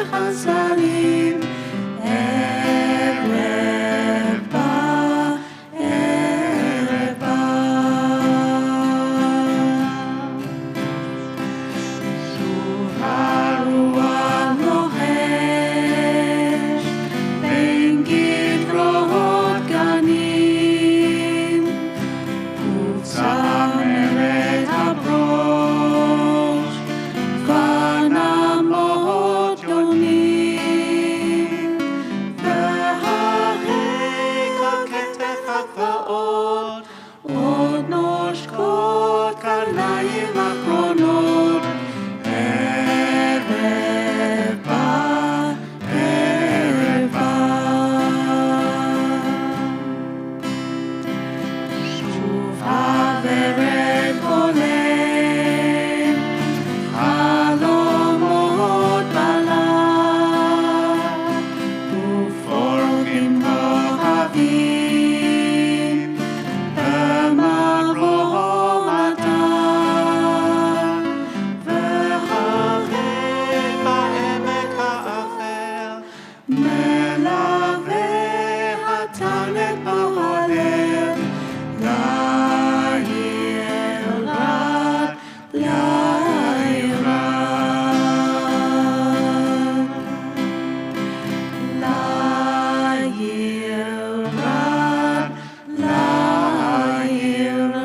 בחסרים, ערב בא, ערב בא. שוב הרוח לוחש בין גדרות גנים, וצמרת הברוש ונמות יונים, והרקע כתף הגבעות עוד נושקות קרניים אחרונות. ערב בא, ערב בא. שוב הוורד חולם, חלומות בלילה, ופורחים כוכבים במרום עטר, והחלק בעמק האפל מלווה הטנק באוהל. לעיר רד, לעיר רד, לעיר רד, לעיר רד.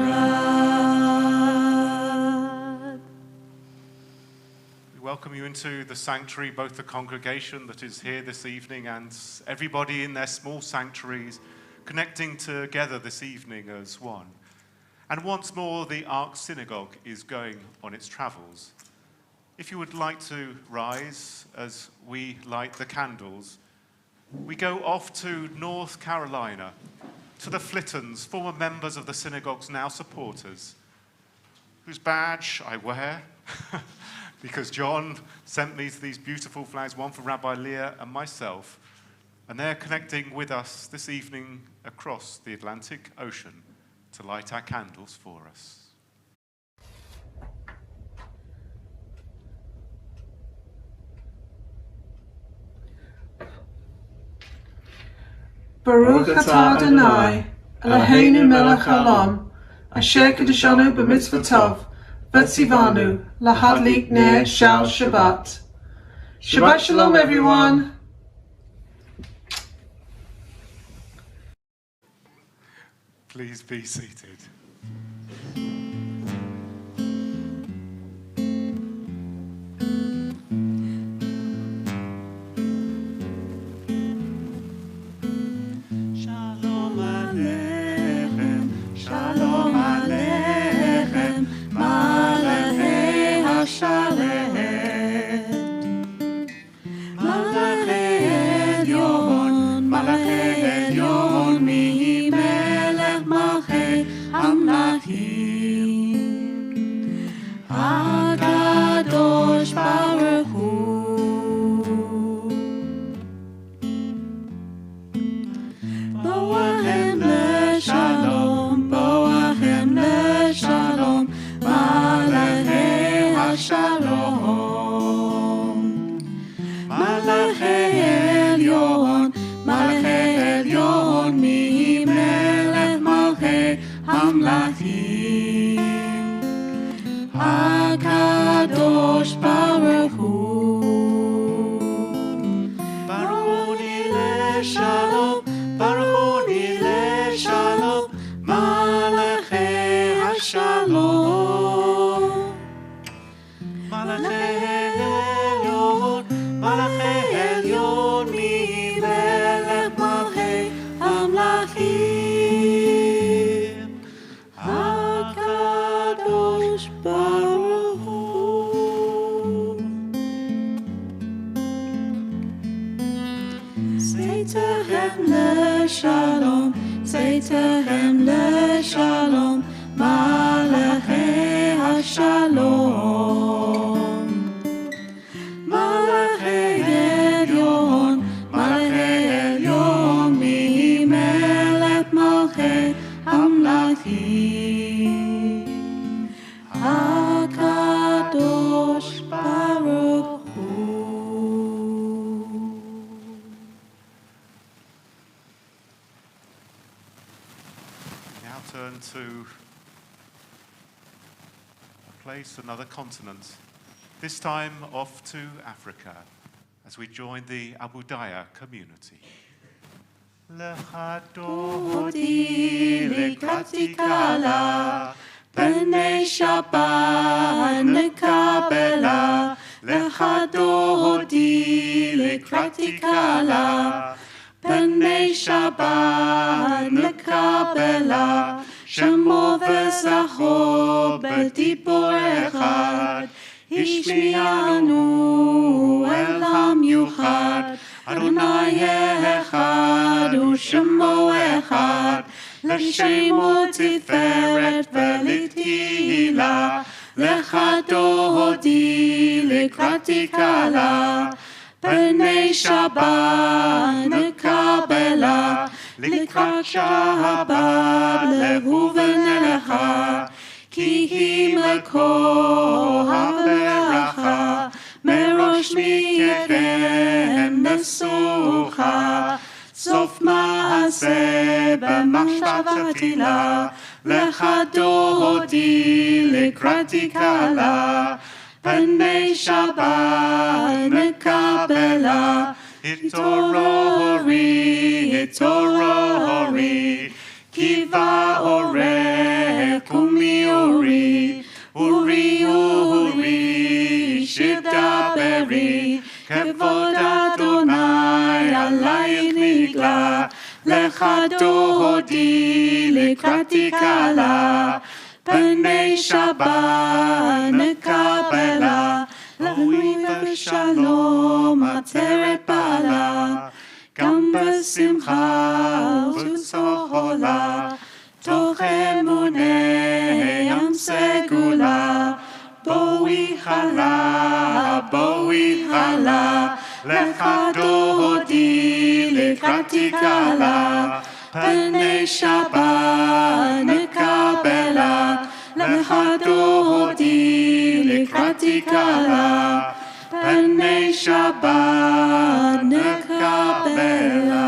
We welcome you into the sanctuary, both the congregation that is here this evening and everybody in their small sanctuaries connecting together this evening as one. And once more, the Ark Synagogue is going on its travels. If you would like to rise as we light the candles, we go off to North Carolina, to the Flittons, former members of the synagogue's now supporters, whose badge I wear because John sent me these beautiful flags, one for Rabbi Leah and myself, and they're connecting with us this evening across the Atlantic Ocean to light our candles for us. Baruch atah Adonai, Eloheinu melech haolam, asher kiddushanu b'mitzvotov, v'tzivanu lahadlik ner shel Shabbat. Shabbat shalom, everyone. Please be seated. Shalom Aleichem, Shalom Aleichem, Malachei HaShalet, Malachei Elyon, Malachei Elyon, Mi Melech Malchei Hamlachim, HaKadosh Baruch Hu. Boahem leshalom, boahem leshalom, malachei hashalom, malachei elyon, malachei elyon, mi melech malchei hamlachim, HaKadosh Baruch Hu. Baruni leshalom, Baruni leshalom, malachei hashalom, malachei elyon, malachei elyon, mi melech malchei hamlachim, HaKadosh Baruch Hu. Say to him leshalom, say to him leshalom, malachei hashalom, malachei elyon, malachei elyon, mi melech malchei hamlachim, HaKadosh Baruch Hu. to a place, another continent, this time off to Africa, as we join the Abu Daya community. Dodi lekatikala, b'nei Shabbat nekabela. Lecha dodi lekatikala, b'nei Shabbat nekabela. Shemo v'zacho b'dibor echad, ishmianu el hamiuchad. Adonai echad u'shemo echad, l'shemo tiferet v'litihila. Lecha dodi lekatikala, b'nei Shabbat nekabela. Likrat Shabbat lehu v'nelecha, ki hi makor ha'beracha. Merosh mikechem nesucha, sof ma'aseh b'machshavat tefila. Lecha dodi lekatikala, b'nei Shabbat nekabela. Hitorori, kiva oreh kumi uri, uri, shidaberi, kevod Adonai alayich nigla. Lecha dodi lekatikala, b'nei Shabbat nekabela. L'oiv v'shalom ateret bala, gam b'simcha u'tzola. Toch emunei am segula, boi hala. Lecha dodi lekatikala, b'nei Shabbat nekabela. Lecha dodi lekatikala, b'nei Shabbat nekabela.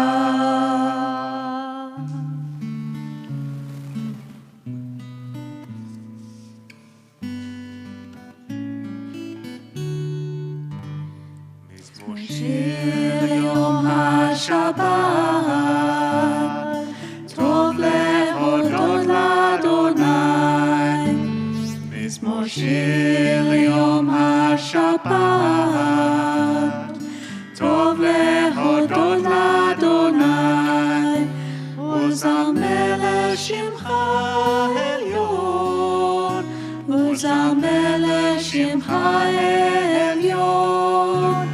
Shir yom HaShabbat, tov lehodot l'Adonai. Mizmor shir yom HaShabbat, tov lehodot l'Adonai. Uzamer l'shimcha elyon, uzamer l'shimcha elyon.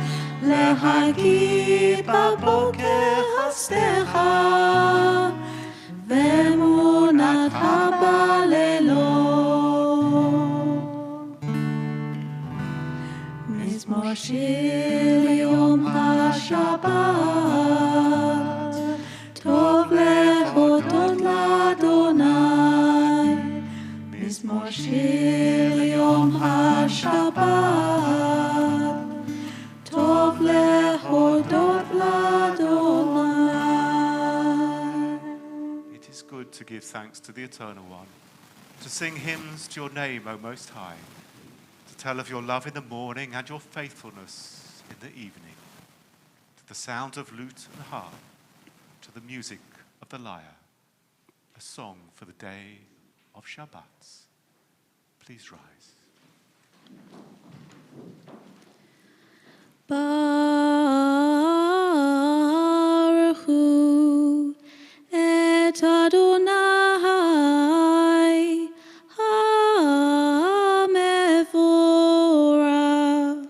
להגיד בבוקר חסדך ואמונתך בלילות. מזמור שיר יום השבת, טוב להודות לאדוני. מזמור שיר יום השבת, טוב להודות לאדוני. It is good to give thanks to the Eternal One, to sing hymns to your name, O Most High, to tell of your love in the morning and your faithfulness in the evening, to the sound of lute and harp, to the music of the lyre, a song for the day of Shabbat. Please rise. Baruch hu et Adonai ha-mevorach.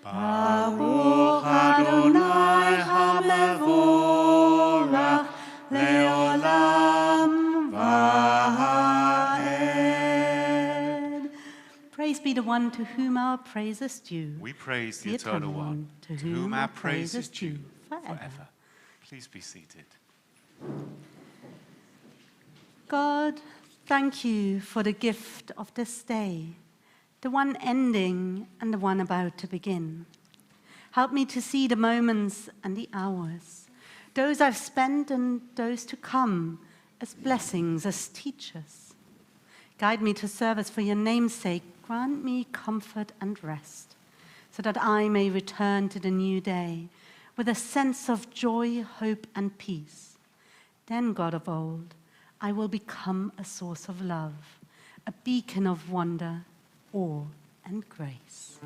Baruch Adonai ha-mevorach leolam va'ed. Praise be the one to whom our praise is due. We praise the Eternal One, to whom our praise is due forever. Please be seated. God, thank you for the gift of this day, the one ending and the one about to begin. Help me to see the moments and the hours, those I've spent and those to come, as blessings, as teachers. Guide me to service for your name's sake. Grant me comfort and rest, so that I may return to the new day with a sense of joy, hope, and peace. Then, God of old, I will become a source of love, a beacon of wonder, awe, and grace.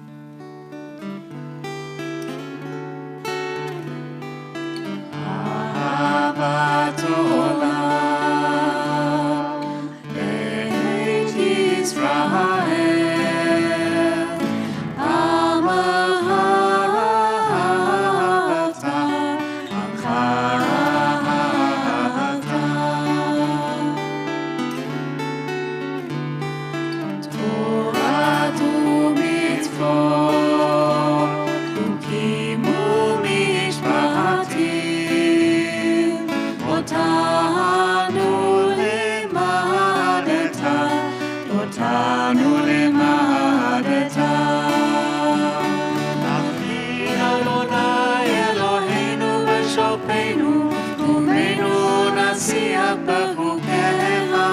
Ahavat Olam, Beit Yisrael, Am ahavta, Amcha ahavta. Torah u'mitzvot, Chukim u'mishpatim, Otanu limadeta, Otanu limadeta. Avi Adonai Eloheinu v'shopenu, Umeinu nasiach b'chukecha,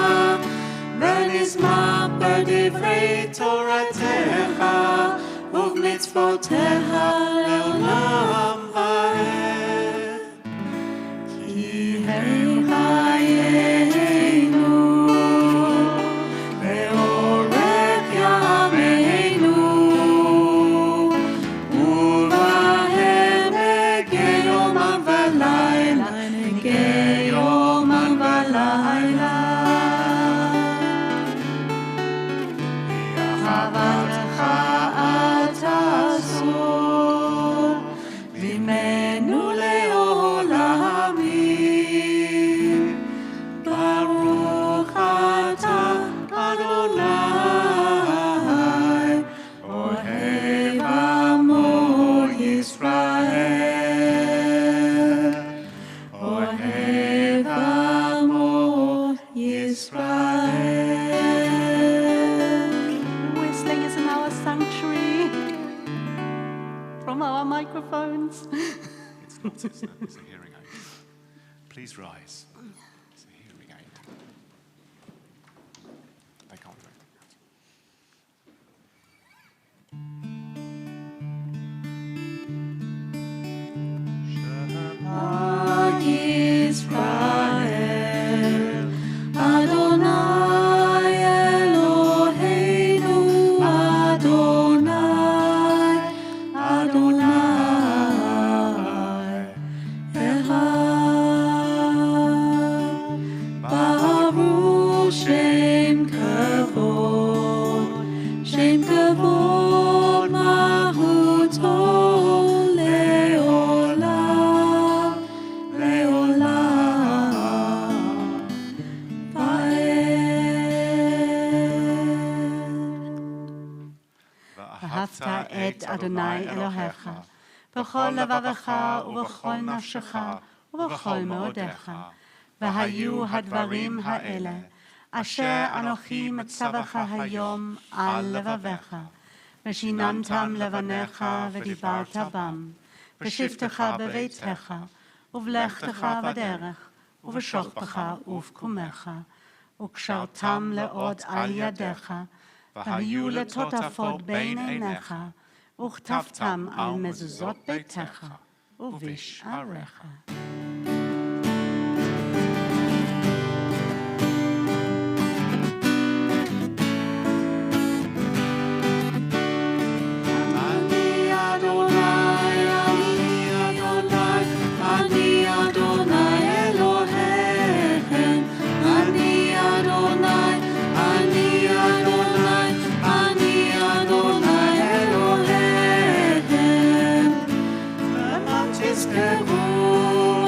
v'nizmach b'divrei Toratecha, ובמצוותיה לעולם ועד. כי הם חיינו, ואורך ימינו, ובהם נגה יומם ולילה, נגה יומם ולילה. אהבתך תעשור, ממנו לעולמים. ברוך אתה אדוני, אוהב עמו ישראל. אוהב עמו ישראל. Whistling is in our sanctuary from our microphones. It's not, it's a hearing aid. Please rise. It's a hearing aid. They can't do anything else. Shema Yisrael, Adonai Eloheinu, Adonai, Adonai Echad. Baruch Shem Kavod, Shem Kavod Mahuto Leolam, Leolam Vaed. ואהבת את אדוני אלוהיך, בכל לבבך ובכל נפשך ובכל מאודיך. והיו הדברים האלה, אשר אנוכי מצווך היום על לבביך, ושיננתם לבניך ודיברת בם, בשבתך בביתך, ובלכתך בדרך, ובשוכבך ובקומך, וקשרתם לעוד על ידיך, והיו לטוטפות בין עיניך, וכתבתם על מזוזות ביתך ובשעריך. אני אדוני, אני אדוני, אני אדוני אלוהיכם. אני אדוני, אני אדוני, אני אדוני אלוהיכם. ומה תזכרו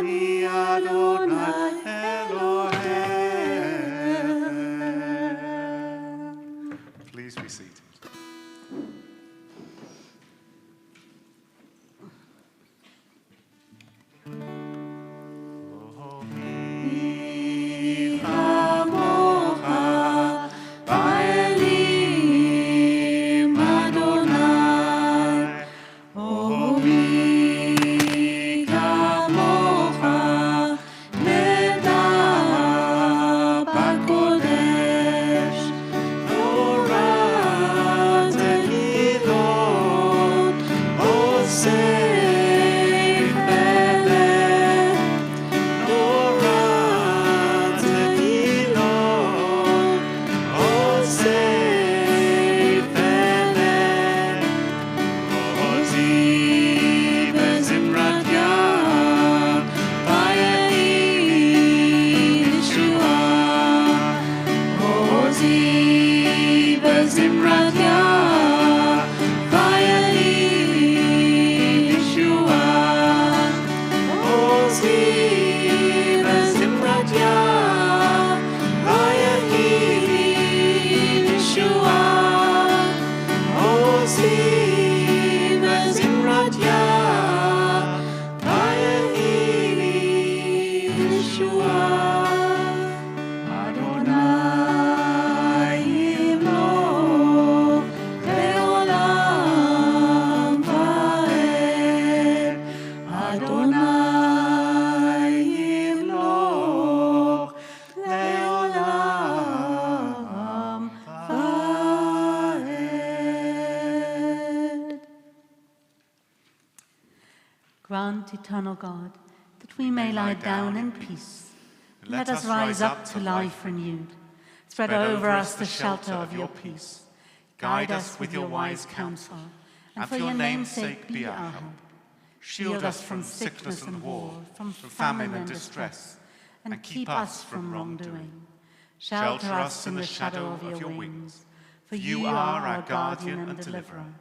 Ani Adonai Elohim. Please be seated. Grant, eternal God, that we may lie down in peace, and let us rise up to life renewed. Spread over us the shelter of your peace. Guide us with your wise counsel, and for your name's sake be our help. Shield us from sickness and war, from famine and distress, and keep us from wrongdoing. Shelter us in the shadow of your wings, for you are our guardian and deliverer,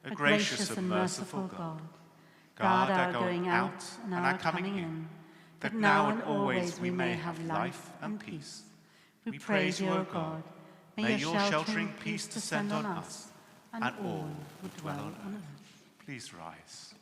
a gracious and merciful God. Guard our going out and our coming in, that now and always we may have life and peace. We praise you, O God. May your sheltering peace descend on us and all who dwell on earth. Please rise.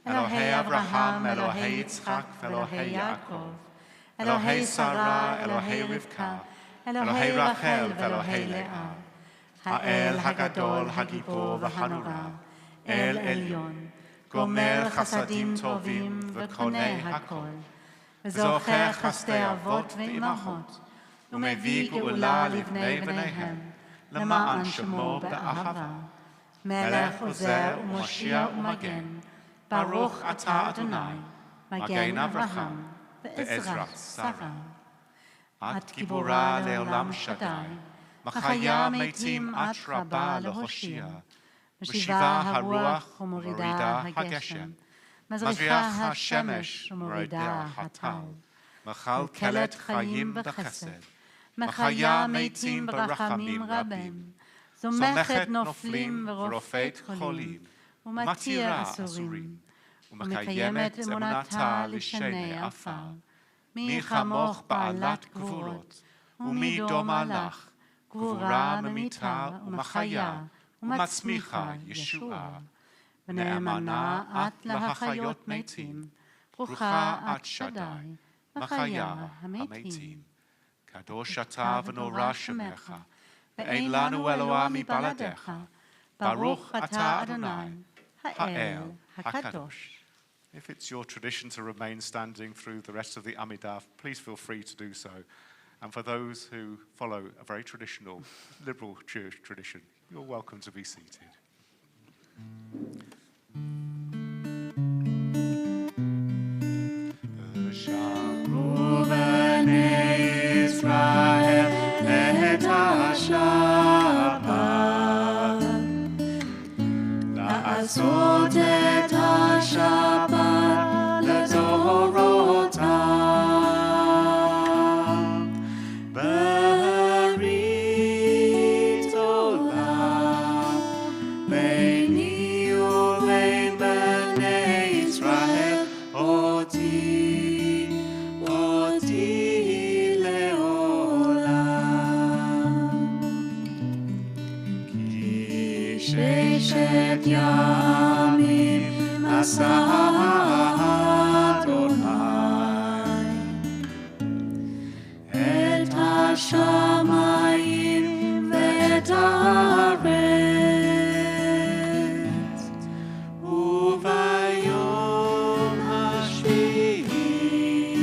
Elohei Abraham, Elohei Yitzchak, Elohei Yaakov, Elohei Sarah, Elohei Rivka, Elohei Rachel, Elohei Leah, Ha'el Hagadol, Hagibor, V'Hanura, El Elyon, Gomer Chasadim Tovim, V'Koneh Hakol, V'Zocher Chasdei Avot V'Imahot, U'Mevi Geula Livnei Bneihem, L'ma'an Shemo Be'ahava, Melech Ozer U'Moshiach U'Magen, Baruch Atah Adonai, Magen Avraham, Be'ezrat Sarah. At Gibora Leolam Shaddai, מחיה מתים את רבה להושיע, משיבה הרוח ומורידה הגשם, מזריחה השמש ומורידה הטל, מכלכלת חיים בחסד, מחיה מתים ברחמים רבים, זומכת נופלים ורופאת חולים, ומתירה אסורים, ומקיימת אמונתה לשני עפר. מי כמוך בעלת גבורות, ומי דומה לך, גבורה ממיתה ומחיה, ומצמיחה ישועה. ונאמנה את להחיות מתים, ברוכה את שדי, מחיה המתים. קדוש אתה ונורא שמך, ואין לנו אלוה מבלעדיך, ברוך אתה אדוני, האל הקדוש. If it's your tradition to remain standing through the rest of the Amidah, please feel free to do so. And for those who follow a very traditional, liberal Jewish tradition, you're welcome to be seated. Shamu b'nei Yisrael et ha-Shabbat, la'asot et ha-Shabbat לדורותם, ברית עולם ביני ובין בני ישראל, אותי לעולם. כי ששת ימים עשה את השמיים ואת הארץ, וביום השביעי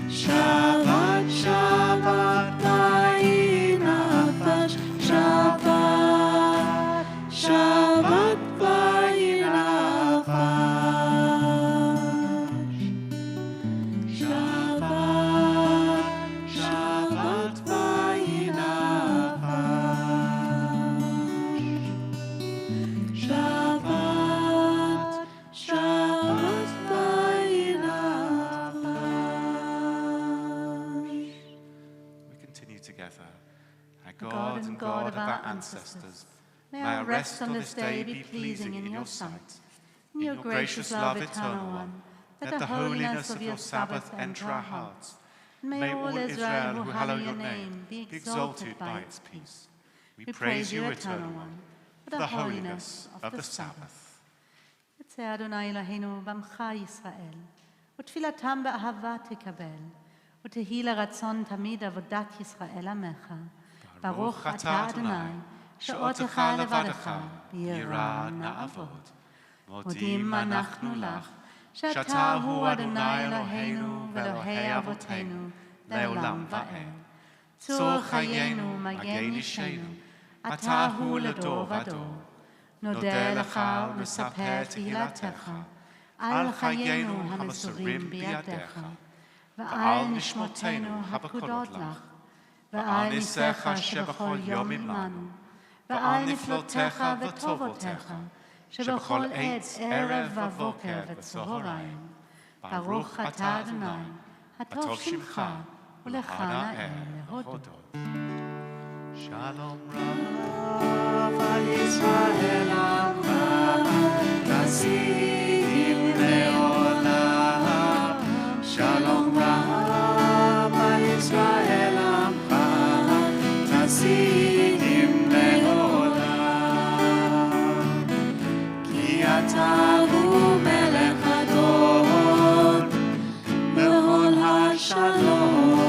שבת שבת וינפש, שבת שבת וינפש, שבת God and God of our ancestors, may our rest on this day be pleasing in your sight. In your gracious love, eternal one, let the holiness of your Sabbath enter our hearts. And may all Israel who hallow your name be exalted by its peace. We praise you, eternal one, for the holiness of the Sabbath. יצא אדוני אלוהינו בעמך ישראל, ותפילתם באהבה תקבל, ותהי לרצון תמיד עבודת ישראל עמך. ברוך אתה אדוני, שאותך לבדך, ביראה נעבוד. מודים אנחנו לך, שאתה הוא אדוני אלוהינו ואלוהי אבותינו, לעולם ועד. צור חיינו, מגן אישנו, אתה הוא לדור ודור. נודה לך ונספר תהילתך, על חיינו המסורים בידיך, ועל נשמותינו הפקודות לך, ועל ניסיך שבכל יום עמנו, ועל נפלותיך וטובותיך, שבכל עת ערב ובוקר וצהריים. ברוך אתה אדוני, הטוב שמך, ולך נאה להודות. שלום רב על ישראל עמך, נשיאים לעולם. שלום רב על ישראל עמך, נשיאים לעולם. כי אתה הוא מלך הדור, בהון השלום.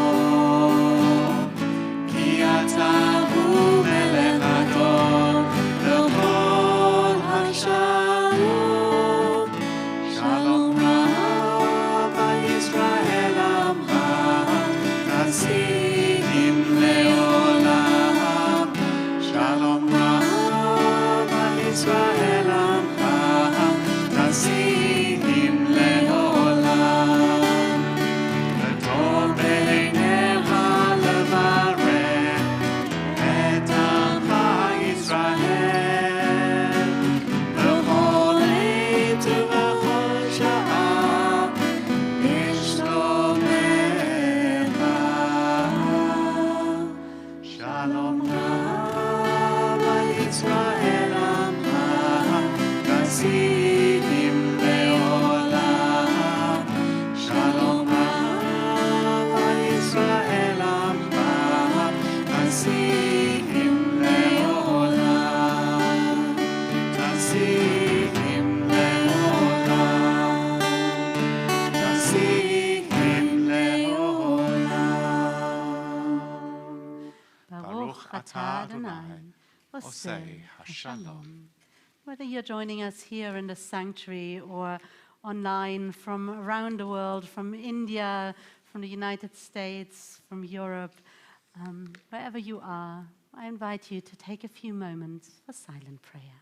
כי אתה הוא מלך הדור, בהון השלום. שלום רב על ישראל עמך, נשיאים לעולם. שלום רב על ישראל עמך, נשיאים לעולם. וטוב בעיניך לברך את ישראל עמך, נשיאים לעולם. שלום רב על ישראל עמך, נשיאים לעולם. נשיאים לעולם. נשיאים לעולם. Baruch atah Adonai, Osei Hashalom. Whether you're joining us here in the sanctuary or online from around the world, from India, from the United States, from Europe, wherever you are, I invite you to take a few moments for silent prayer.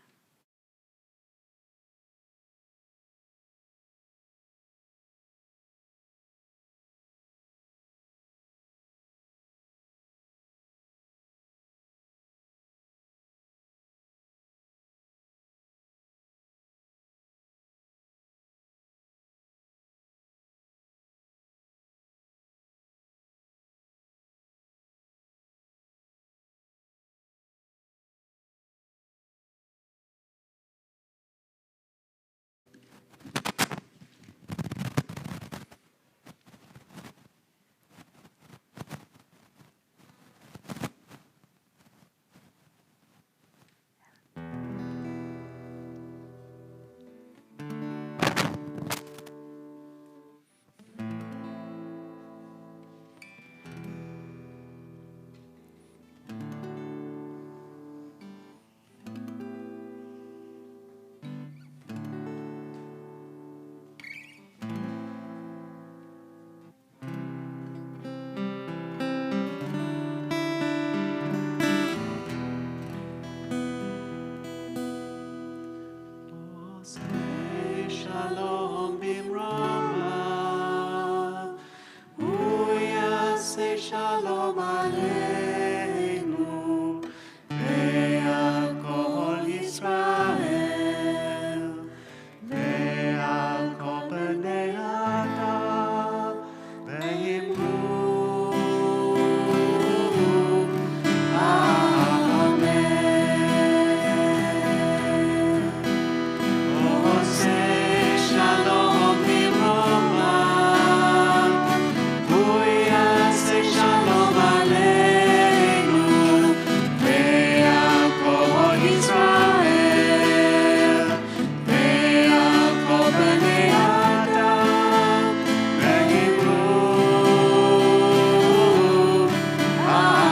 Shalom bimrama, uyase shalom aleinu, ve'al kol Yisrael, ve'al kol bnei Adam, ve'imru. Shalom bimroma, uyase shalom aleinu, ve'al kol Yisrael, ve'al kol bnei Adam, ve'imru. Amen.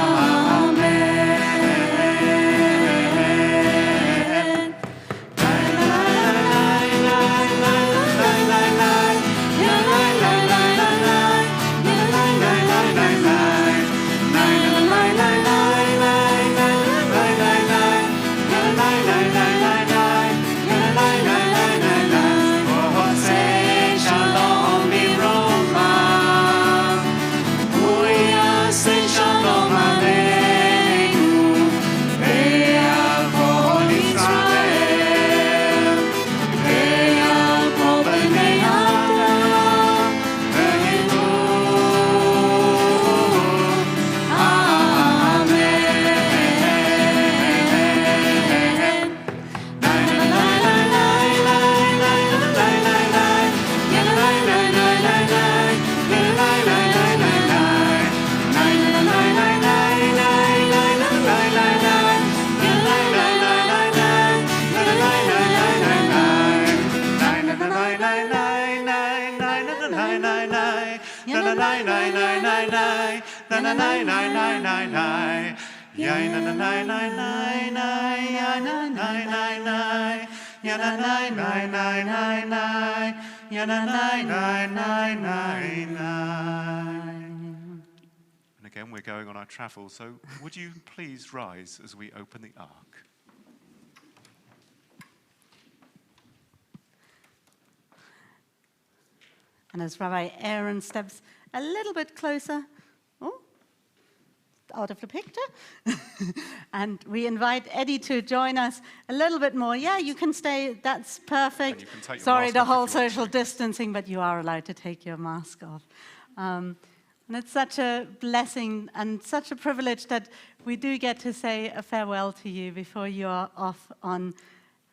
Shalom bimroma, uyase shalom aleinu, ve'al kol Yisrael, ve'al kol bnei Adam, ve'imru. And again, we're going on our travel, so would you please rise as we open the Ark? And as Rabbi Aaron steps a little bit closer, out of the picture, and we invite Eddie to join us a little bit more. Yeah, you can stay, that's perfect. And you can take your Sorry, mask the off whole if you want social distancing, but you are allowed to take your mask off. And it's such a blessing and such a privilege that we do get to say a farewell to you before you are off on,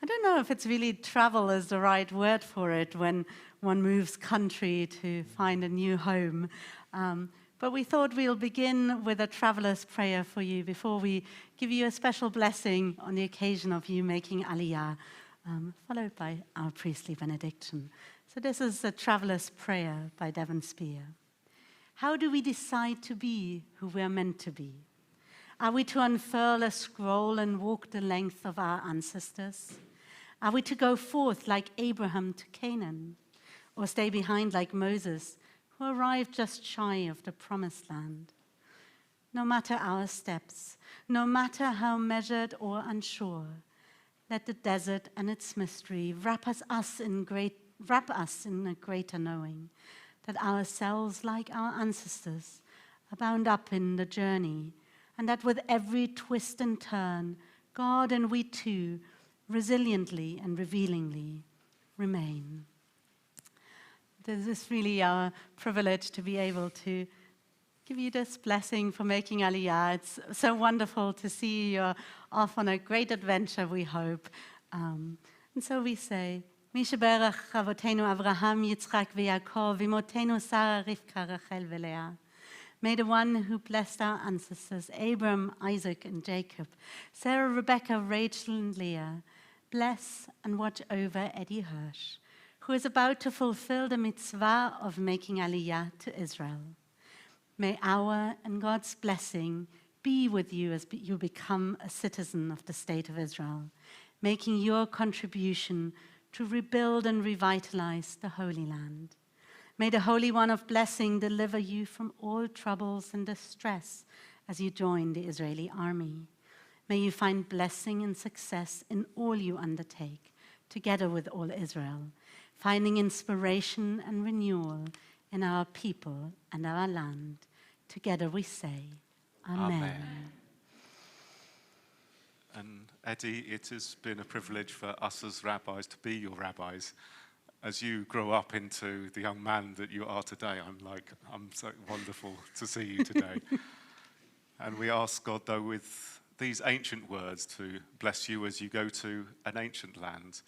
I don't know if it's really travel is the right word for it when one moves country to find a new home. But we thought we'll begin with a traveler's prayer for you before we give you a special blessing on the occasion of you making Aliyah, followed by our priestly benediction. So this is a traveler's prayer by Devon Spear. How do we decide to be who we are meant to be? Are we to unfurl a scroll and walk the length of our ancestors? Are we to go forth like Abraham to Canaan? Or stay behind like Moses, who arrived just shy of the promised land? No matter our steps, no matter how measured or unsure, let the desert and its mystery wrap us in a greater knowing, that ourselves, like our ancestors, are bound up in the journey, and that with every twist and turn, God and we too, resiliently and revealingly, remain. This is really our privilege to be able to give you this blessing for making Aliyah. It's so wonderful to see you off on a great adventure, we hope. And so we say, Mi sheberach avotenu Avraham, Yitzchak, veYaakov, imotenu Sarah, Rivka, Rachel, veLeah. May the one who blessed our ancestors, Abram, Isaac, and Jacob, Sarah, Rebecca, Rachel, and Leah, bless and watch over Eddie Hirsch, who is about to fulfill the mitzvah of making Aliyah to Israel. May our and God's blessing be with you as you become a citizen of the state of Israel, making your contribution to rebuild and revitalize the Holy Land. May the Holy One of Blessing deliver you from all troubles and distress as you join the Israeli army. May you find blessing and success in all you undertake, together with all Israel, finding inspiration and renewal in our people and our land. Together we say, Amen. Amen. And Eddie, it has been a privilege for us as rabbis to be your rabbis. As you grow up into the young man that you are today, I'm so wonderful to see you today. And we ask God, though, with these ancient words to bless you as you go to an ancient land,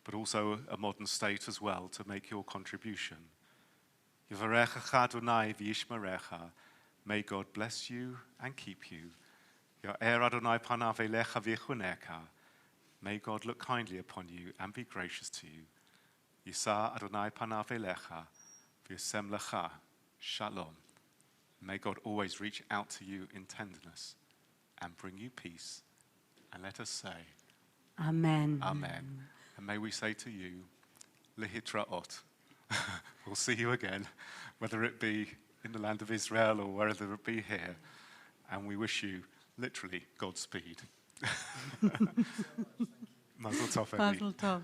but also a modern state as well, to make your contribution. Yivarechecha Adonai v'yishmerecha. May God bless you and keep you. Ya'er Adonai panav elecha v'yichuneka. May God look kindly upon you and be gracious to you. Yisa Adonai panav elecha v'yasem lecha. Shalom. May God always reach out to you in tenderness and bring you peace. And let us say, Amen. Amen. And may we say to you, Lehitraot. We'll see you again, whether it be in the land of Israel or wherever it be here. And we wish you, literally, Godspeed. Mazel tov, Eddie. Mazel tov.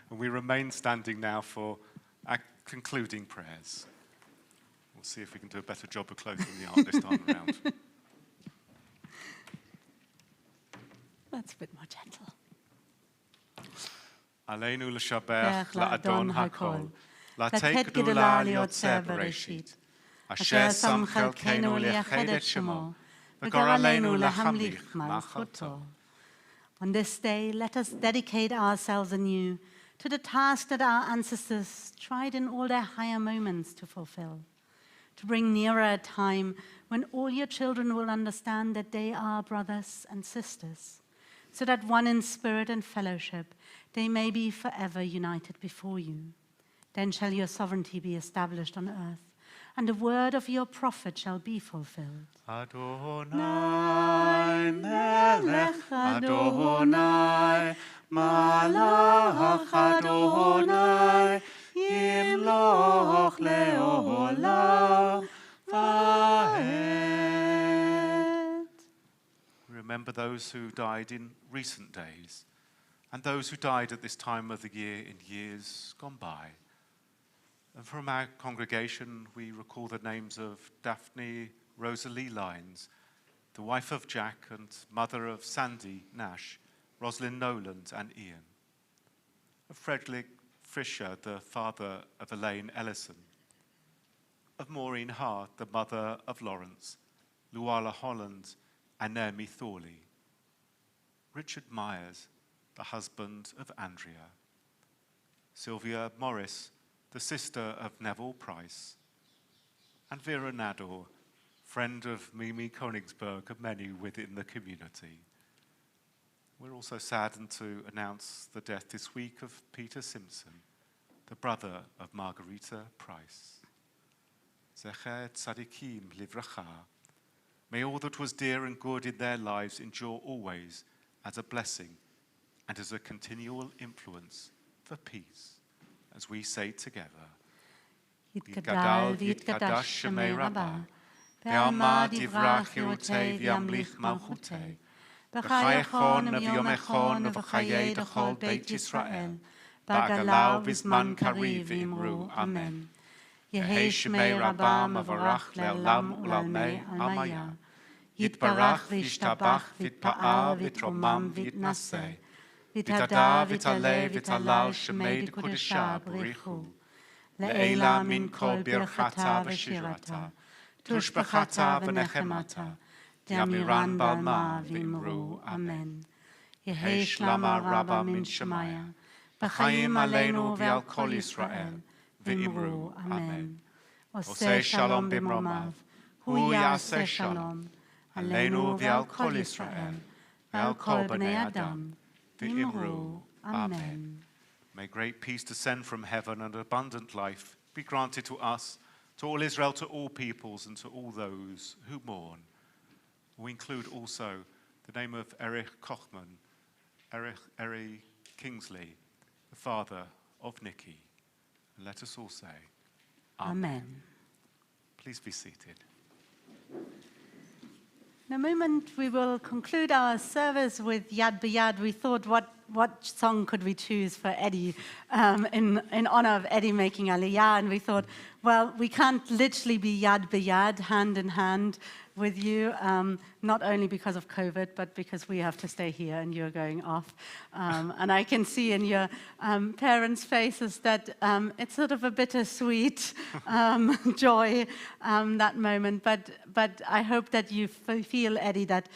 And we remain standing now for our concluding prayers. We'll see if we can do a better job of closing the ark this time around. That's a bit more gentle. Aleinu l'shabech la'adon la'adon hakol, לתת לתת גדולה גדולה ליוצר ליוצר בראשית, בראשית, אשר שם חלקנו לייחד את שמו, וגורלנו להמליך מלכותו. On this day, let us dedicate ourselves anew to the task that our ancestors tried in all their higher moments to fulfill, to bring nearer a time when all your children will understand that they are brothers and sisters, so that one in spirit and fellowship, they may be forever united before you. Then shall your sovereignty be established on earth, and the word of your prophet shall be fulfilled. Adonai melech Adonai malach Adonai yimloch leolam va'ed. Remember those who died in recent days, and those who died at this time of the year in years gone by. And from our congregation, we recall the names of Daphne Rosalie Lyons, the wife of Jack and mother of Sandy Nash, Rosalind Noland and Ian. Of Frederick Fisher, the father of Elaine Ellison. of Maureen Hart, the mother of Lawrence, Luala Holland, and Naomi Thorley. Richard Myers, the husband of Andrea. Sylvia Morris, the sister of Neville Price. And Vera Nador, friend of Mimi Königsberg and many within the community. We're also saddened to announce the death this week of Peter Simpson, the brother of Margarita Price. Zecher Tzadikim Livracha. May all that was dear and good in their lives endure always as a blessing and as a continual influence for peace, as we say together. Yitgadal v'yitgadash shemei Rabbah, ve'alma divrach chirutei v'yamlich malchutei, b'chayechon v'yomechon v'chayei d'chol Beit Yisrael, b'agalau v'zman kariv v'imru. Amen. Yehei shemei Rabbah mavarach le'olam u'lalmei almaya. Yitbarach v'yishtabach v'yitpa'al v'yitromam v'yitnaseh. V'yitada v'yitaleh v'yitalal shemei d'kodesha b'richu. Le'ela min kol birchata v'shirata. Tushbachata v'nechemata. Diamiran balma v'imru. Amen. Yehei shlama Rabbah min shemaya. B'chaim aleinu v'al kol Yisrael. V'imru. Amen. Oseh shalom b'mromav. Hu yaseh shalom. Aleinu v'al kol Yisrael. V'al kol b'nei Adam. V'imru. Amen. May great peace descend from heaven and abundant life be granted to us, to all Israel, to all peoples, and to all those who mourn. We include also the name of Erich Kochman, Eric Kingsley, the father of Nikki. And let us all say, Amen. Please be seated. In a moment, we will conclude our service with Yad B'Yad. We thought, what song could we choose for Eddie in honor of Eddie making Aliyah? And we thought, well, we can't literally be Yad B'Yad, hand in hand with you, not only because of COVID, but because we have to stay here and you're going off. And I can see in your parents' faces that it's sort of a bittersweet joy, that moment. But I hope that you feel, Eddie, that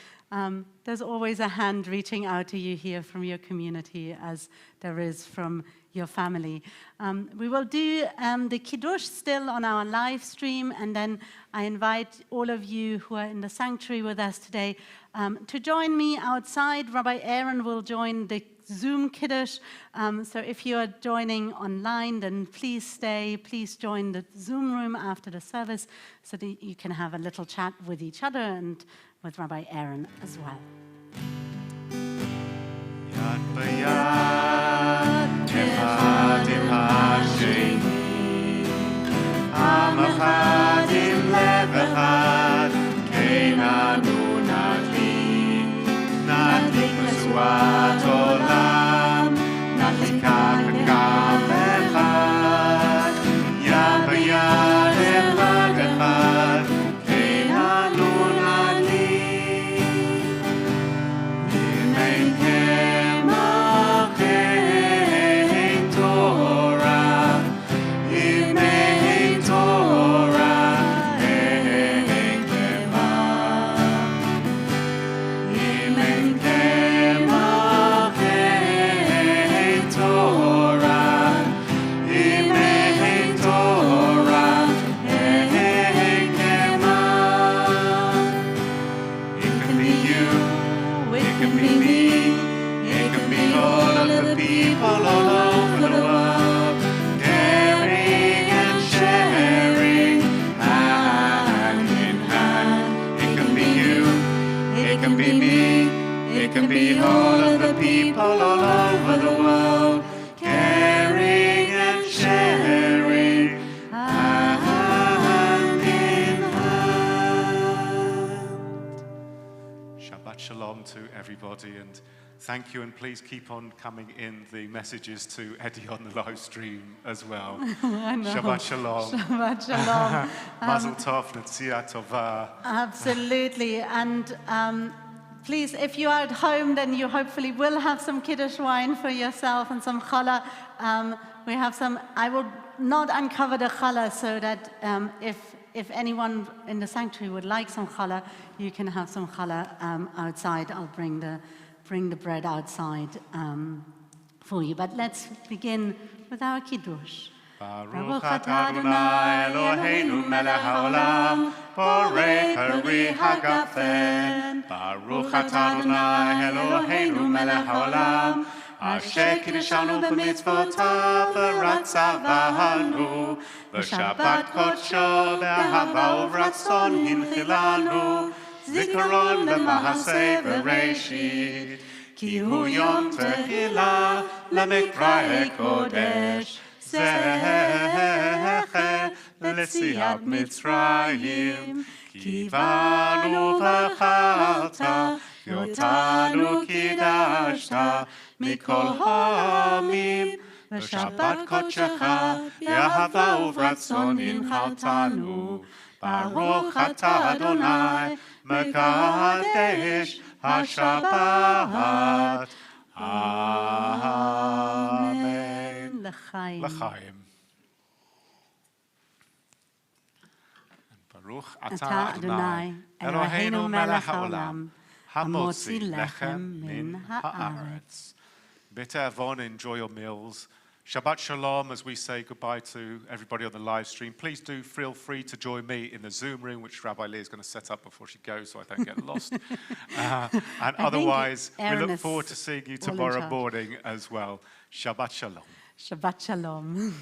there's always a hand reaching out to you here from your community as there is from your family. We will do the Kiddush still on our live stream, and then I invite all of you who are in the sanctuary with us today to join me outside. Rabbi Aaron will join the Zoom Kiddush. So if you are joining online, then please stay. Please join the Zoom room after the service so that you can have a little chat with each other and with Rabbi Aaron as well. Yad b'yad, echad im hasheni, am echad im lev echad, keinanu nadlik mezuat olam, nadlika kagam echad, yad b'yad echad echad, keinanu nadlik, imeichem achein Torah, imeichem Torah, ein kema, imeichem achein Torah, imeichem Torah, ein kema. It can be you, it can be me, it can be all of the people all over the world, caring and sharing, hand in hand. It can be you, it can be me, it can be all of the people all over the world, caring and sharing, hand in hand. Shabbat shalom to everybody, and thank you, and please keep on coming in the messages to Eddie on the live stream as well. I know. Shabbat shalom. Shabbat shalom. Mazel tov, Netzia tova. Absolutely. And please, if you are at home, then you hopefully will have some Kiddush wine for yourself and some challah. we have some. I will not uncover the challah so that if anyone in the sanctuary would like some challah, you can have some challah outside. I'll bring the bread outside for you. But let's begin with our kiddush. Baruch atah Adonai Eloheinu melech haolam, borei peri hagafen. Baruch atah Adonai Eloheinu melech haolam, asher kiddushanu b'mitzvotav v'ratzavanu, v'shabbat kodsho v'ahava uvratzon hinchilanu, zikaron b'mahaseh v'reishit, ki hu yom tehillah lemikra kodesh. Zecher לתziat מצרים, כי בנו בחרת, ואותנו קידשת מכל העמים, בשבת קודשך, באהבה וברצון הנחלתנו. ברוך אתה אדוני, מקדש השבת. Amen. L'chaim. L'chaim. Baruch Ata atah Adonai, Eloheinu melech haolam, hamotzi lechem min haaretz. B'tei avon, enjoy your meals. Shabbat shalom as we say goodbye to everybody on the live stream. Please do feel free to join me in the Zoom room, which Rabbi Lee is going to set up before she goes so I don't get lost. And otherwise, we look forward to seeing you tomorrow morning as well. Shabbat shalom. Shabbat shalom.